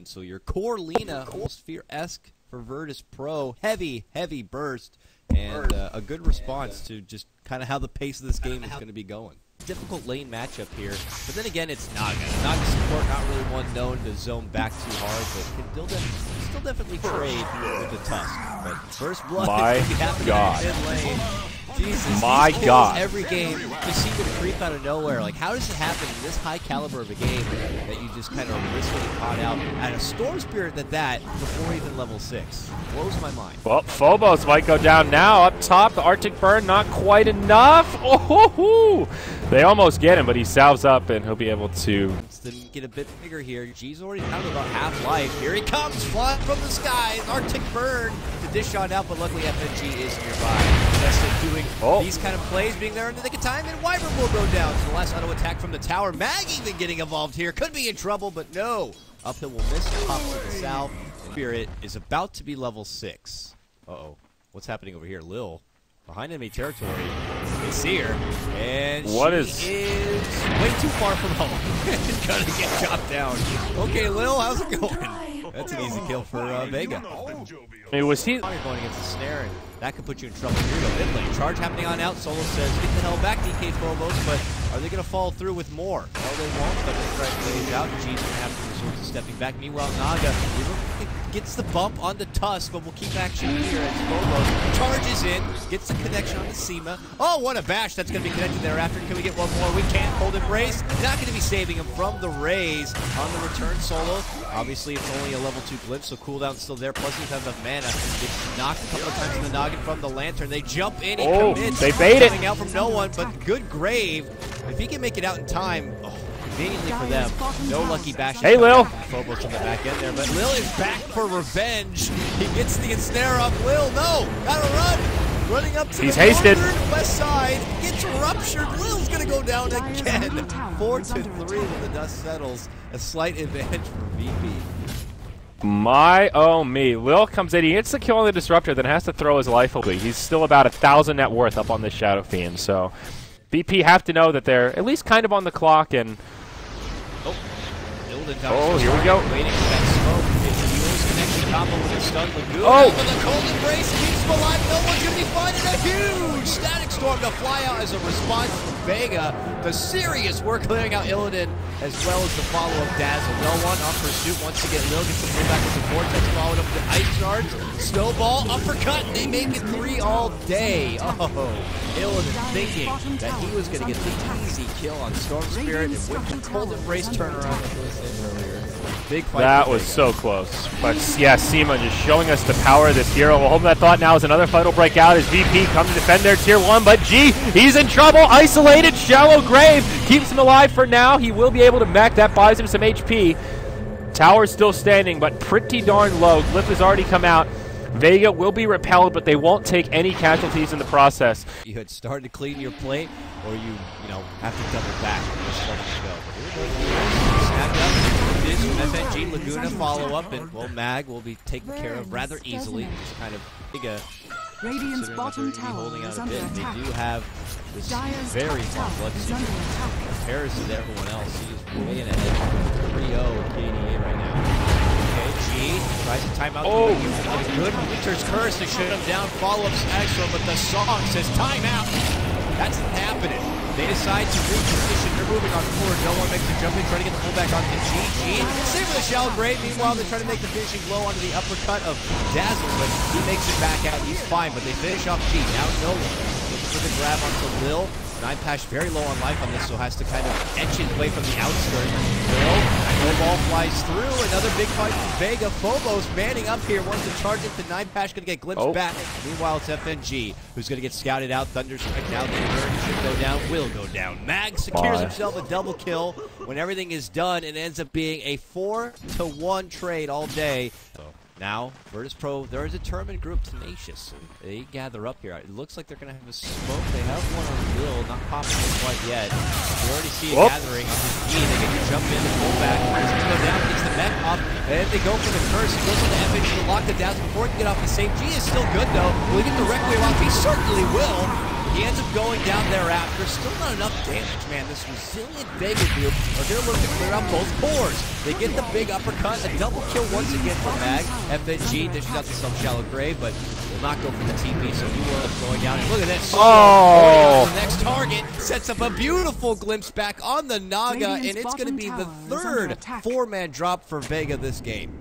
So your core Lina, almost Fear-esque for Virtus Pro. Heavy burst, and a good response to just kind of how the pace of this game is going to be going. Difficult lane matchup here, but then again, it's Naga. Naga support, not really one known to zone back too hard, but can still definitely trade with the Tusk. But first blood My God. in mid lane. Jesus, My these kills God. every game just seem to creep out of nowhere. Like, how does it happen in this high caliber of a game that you just kind of risk getting caught out at a Storm Spirit that before even level 6? Blows my mind. Well, Phobos might go down now. Up top, the Arctic Burn, not quite enough. Oh, they almost get him, but he salves up, and he'll be able to Get a bit bigger here. G's already down to about half life. Here he comes, flying from the skies. Arctic Burn to dish on out, but luckily FNG is nearby. Justin doing these kind of plays, being there in the nick of time, and Wyvern will go down. So the last auto attack from the tower. Mag even getting involved here. Could be in trouble, but no. Uphill will miss. Pops to the south. Spirit is about to be level 6. Uh-oh. What's happening over here? Lil, behind enemy territory. They see her, and she is way too far from home. Gonna get chopped down. Okay, Lil, how's it going? That's an easy kill for Vega. Hey, was he? You're going against the snare, and that could put you in trouble. Here we go, mid lane. Charge happening on out. Solo says, get the hell back, DK Phobos, but are they going to follow through with more? No, they won't, but the threat plays out. G's going to have to resort to stepping back. Meanwhile, Naga gets the bump on the Tusk, but we'll keep action here as Phobos charges in, gets the connection on the Seema. Oh, what a bash that's going to be connected thereafter. Can we get one more? We can't. Hold Embrace. Not going to be saving him from the raise on the return Solo. Obviously, it's only a level 2 glimpse, so cooldown's still there. Plus, he's have enough mana. Gets knocked a couple of times in the noggin from the Lantern. They jump in. He commits. They bait it. Coming out from no one, but good grave. If he can make it out in time, conveniently for them, no lucky bash. Hey, Lil. Phobos on the back end there, but Lil is back for revenge. He gets the ensnare up. Lil, no, gotta run. Running up to the west side, gets ruptured. Lil's gonna go down again. 4-3 when the dust settles. A slight advantage for VP. My, oh me. Lil comes in, he hits the kill on the Disruptor, then has to throw his life away. He's still about 1,000 net worth up on this Shadow Fiend, so VP have to know that they're at least kind of on the clock, and here we go. Waiting for that smoke. It's a Hero's connection combo with a stun Laguna. But the cold embrace keeps him alive. No one's going to be finding a huge static storm to fly out as a response from Vega. The serious work clearing out Illidan, as well as the follow-up Dazzle. No one on pursuit. Once again, Lil gets the pullback with the Vortex, followed up with the Ice Shards. Snowball, uppercut, and they make it 3 all day. Oh, Illidan thinking that he was going to get the easy kill on Storm Spirit, and with the cold embrace turnaround that was in earlier. Big fight. That was so close. But yeah, Seema just showing us the power of this hero. We'll hold that thought now as another fight will break out as VP come to defend their tier 1. But G, he's in trouble. Isolated, shallow grave. Keeps him alive for now. He will be able to mech. That buys him some HP. Tower's still standing, but pretty darn low. Glyph has already come out. Vega will be repelled, but they won't take any casualties in the process. You had started to clean your plate, or you have to double back. Snapped up. This FNG Laguna follow up, and Mag will be taken care of rather easily. Just kind of Vega, Radiant's bottom tower holding out is a under bit. attack. They do have this very long blood seeker in comparison to everyone else. He is way in ahead. 3-0 KDA right now. Okay, G tries to time out. Good Winter's Curse to shut him down. Follow-up Snagstrom, but the song says timeout. That's not happening. They decide to reposition. They're moving on forward. No one makes the jump in, trying to get the pullback onto GG. Save for the shallow grave. Meanwhile, they're trying to make the finishing blow onto the uppercut of Dazzle, but he makes it back out. He's fine, but they finish off G. Now no one. Looking for the grab onto Lil. 9-Pash very low on life on this, so has to kind of etch his way from the outskirts. Lil, no ball flies through. Another big fight from Vega. Phobos manning up here. Wants to charge into 9-Pash, going to get glimpsed back. Meanwhile, it's FNG, who's going to get scouted out. Thunderstrike now. The turn should go down. Will go down. Mag secures himself a double kill. When everything is done, it ends up being a 4-1 trade all day. Now, Virtus Pro, there is a tournament group, Tenacious. They gather up here. It looks like they're going to have a smoke. They have one on Will, not popping it quite yet. We already see a gathering on his knee. They get to jump in and pull back. He's going to go down, gets the mech off, and they go for the curse. He goes on the FH to lock the Dazzle before he can get off the save. G is still good, though. Will he get the Wreck Wave off? He certainly will. He ends up going down thereafter. Still not enough damage, man. This resilient Vega group are going to look to clear out both cores. They get the big uppercut, a double kill once again from Mag. FNG dishes out to some shallow grave, but will not go for the TP, so he will end up going down. And look at this. Oh! The next target sets up a beautiful glimpse back on the Naga, and it's going to be the third four-man drop for Vega this game.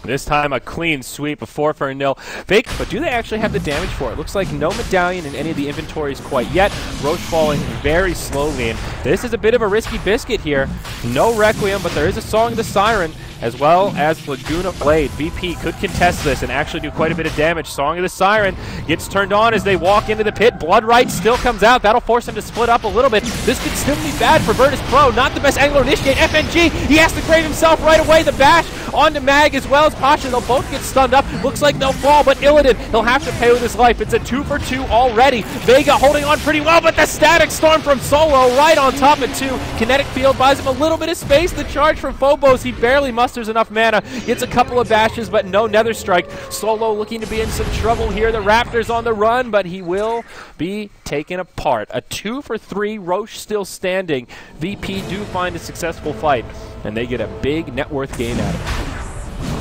This time a clean sweep, a 4-0. Fake, but do they actually have the damage for it? Looks like no medallion in any of the inventories quite yet. Roche falling very slowly, and this is a bit of a risky biscuit here. No Requiem, but there is a Song of the Siren, as well as Laguna Blade. VP could contest this and actually do quite a bit of damage. Song of the Siren gets turned on as they walk into the pit. Blood Right still comes out. That'll force him to split up a little bit. This could still be bad for Virtus Pro. Not the best angle to initiate. FNG, he has to grave himself right away. The bash onto Mag as well as Pasha. They'll both get stunned up. Looks like they'll fall, but Illidan, he'll have to pay with his life. It's a 2-for-2 already. Vega holding on pretty well, but the Static Storm from Solo right on top of 2. Kinetic Field buys him a little bit of space. The charge from Phobos, he barely musters enough mana. Gets a couple of bashes, but no Nether Strike. Solo looking to be in some trouble here. The Raptors on the run, but he will be taken apart. A 2-for-3, Roche still standing. VP do find a successful fight, and they get a big net worth gain out of it.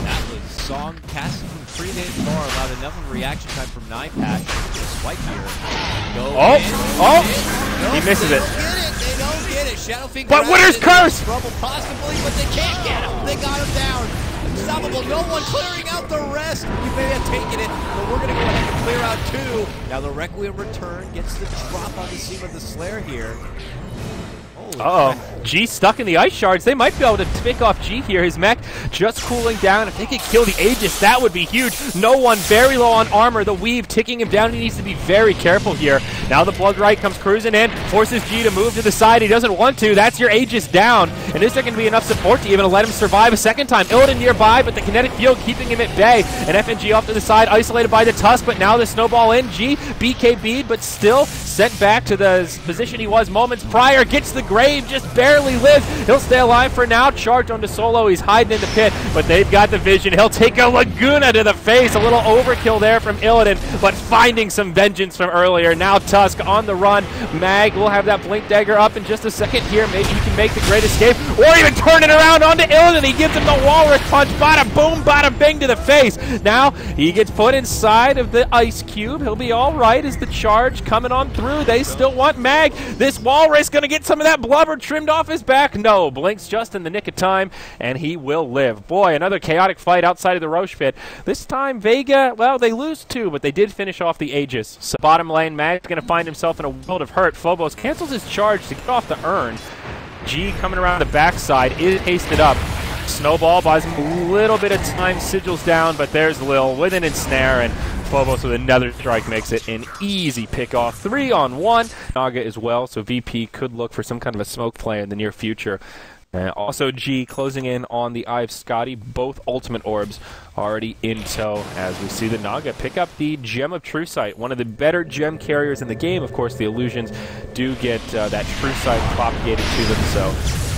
That was Song casting from 3 days far, allowed enough of a reaction time from 9-Pack. To swipe here. He misses it. They don't get it. Shadowfinger. But Winter's Curse! Trouble possibly, but they can't get him. They got him down. Unstoppable. No one clearing out the rest. You may have taken it, but we're going to go ahead and clear out 2. Now the Requiem return gets the drop on the Seam of the Slayer here. Uh-oh. G stuck in the ice shards. They might be able to pick off G here. His mech just cooling down. If they could kill the Aegis, that would be huge. No one, very low on armor. The Weave ticking him down. He needs to be very careful here. Now the Blood Right comes cruising in, forces G to move to the side. He doesn't want to. That's your Aegis down. And is there going to be enough support to even let him survive a second time? Illidan nearby, but the Kinetic Field keeping him at bay. And FNG off to the side, isolated by the Tusk, but now the Snowball in. G, BKB'd, but still sent back to the position he was moments prior. Gets the grave, just barely lives. He'll stay alive for now. Charge onto Solo. He's hiding in the pit, but they've got the vision. He'll take a Laguna to the face. A little overkill there from Illidan, but finding some vengeance from earlier. Now Tusk on the run. Mag will have that Blink Dagger up in just a second here. Maybe he can make the great escape, or even turn it around onto Illidan. He gives him the Walrus Punch. Bada boom, bada bing to the face. Now he gets put inside of the Ice Cube. He'll be all right as the charge coming on through. They still want Mag. This Walrus going to get some of that blubber trimmed off his back. No, Blinks just in the nick of time, and he will live. Boy, another chaotic fight outside of the Roche pit. This time, Vega, well, they lose 2, but they did finish off the Aegis. So bottom lane, Mag's going to find himself in a world of hurt. Phobos cancels his charge to get off the urn. G coming around the backside is hasted up. Snowball buys him a little bit of time, sigils down, but there's Lil with an ensnare, and Phobos with another strike makes it an easy pick-off. 3-on-1. Naga as well, so VP could look for some kind of a smoke play in the near future. Also G closing in on the Eye of Scotty. Both ultimate orbs already in tow as we see the Naga pick up the Gem of True Sight. One of the better gem carriers in the game. Of course, the illusions do get that True Sight propagated to them, so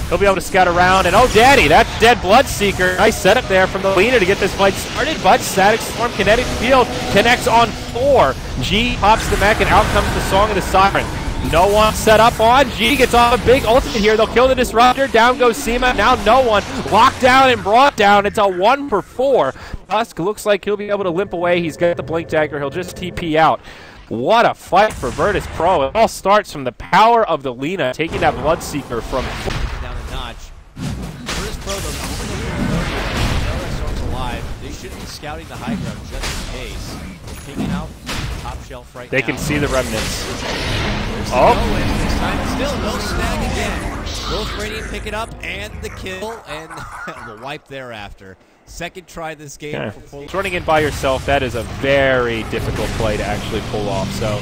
he'll be able to scout around. And oh, daddy, that dead Bloodseeker. Nice setup there from the Lina to get this fight started, but Static Storm Kinetic Field connects on 4. G pops the mech, and out comes the Song of the Siren. No one set up on. G gets off a big ultimate here. They'll kill the Disruptor. Down goes Seema. Now no one. Locked down and brought down. It's a 1-for-4. Tusk looks like he'll be able to limp away. He's got the Blink Dagger. He'll just TP out. What a fight for Virtus Pro. It all starts from the power of the Lina taking that Bloodseeker from down a notch. Virtus Pro, though, alive. They should be scouting the high ground just in case. Picking out top shelf right now. They can see the remnants. Oh! This time still no snag again. Both Radiant pick it up and the kill and the wipe thereafter. Second try this game. Yeah. Running in by yourself, that is a very difficult play to actually pull off. So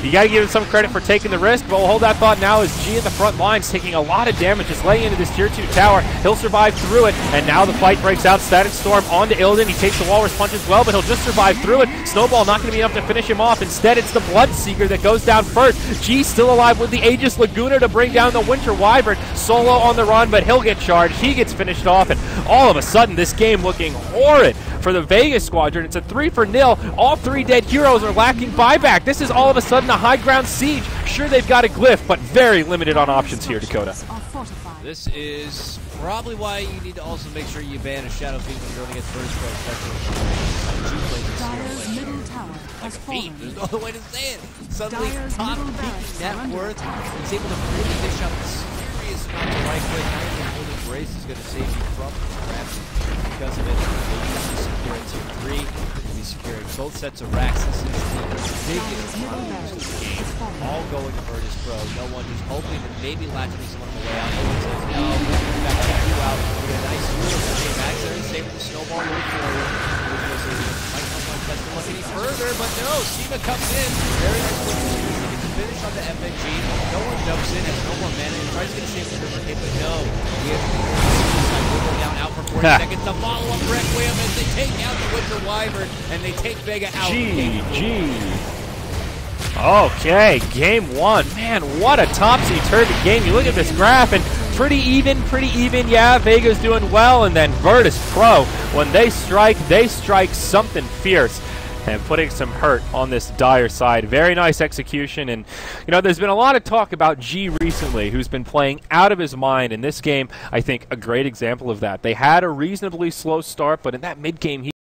you got to give him some credit for taking the risk, but we'll hold that thought now as G in the front lines taking a lot of damage, just laying into this tier 2 tower. He'll survive through it, and now the fight breaks out. Static Storm onto Illidan. He takes the Walrus Punch as well, but he'll just survive through it. Snowball not going to be enough to finish him off. Instead, it's the Bloodseeker that goes down first. G still alive with the Aegis Laguna to bring down the Winter Wyvern. Solo on the run, but he'll get charged. He gets finished off, and all of a sudden, this game looking horrid for the Vega Squadron. It's a 3-0. All 3 dead heroes are lacking buyback. This is all of a sudden a high ground siege. Sure, they've got a glyph, but very limited on options here, Dakota. This is probably why you need to also make sure you ban a Shadow Fiend when you're going against first pro, especially like a fiend. There's no other way to say it. Suddenly, top peaking net worth. He's able to really dish out a serious amount of right click. Not even Golden Grace is going to save you from traps because of it. He'll be securing tier 3. He'll be securing both sets of racks. This is the biggest boost of the game. All going to Virtus Pro. No one who's hoping that maybe latch me someone on the way out. No one says, no, we're back to you out. We got a nice move for J Max there and save the snowball going forward. Might not want to look any further, but no, Sima comes in. Very nice quick finish on the FNG. No one jumps in, has no more mana, and tries to get a shape of the river hit, but no. He has to down out for 40 seconds. The follow-up Requiem as they take out the Winter Wyvern, and they take Vega out. GG. Okay, game 1. Man, what a topsy-turvy game. You look at this graph, and pretty even. Yeah, Vega's doing well, and then Virtus Pro, when they strike something fierce. And putting some hurt on this Dire side. Very nice execution. And, you know, there's been a lot of talk about G recently, who's been playing out of his mind. In this game, I think a great example of that. They had a reasonably slow start, but in that mid-game,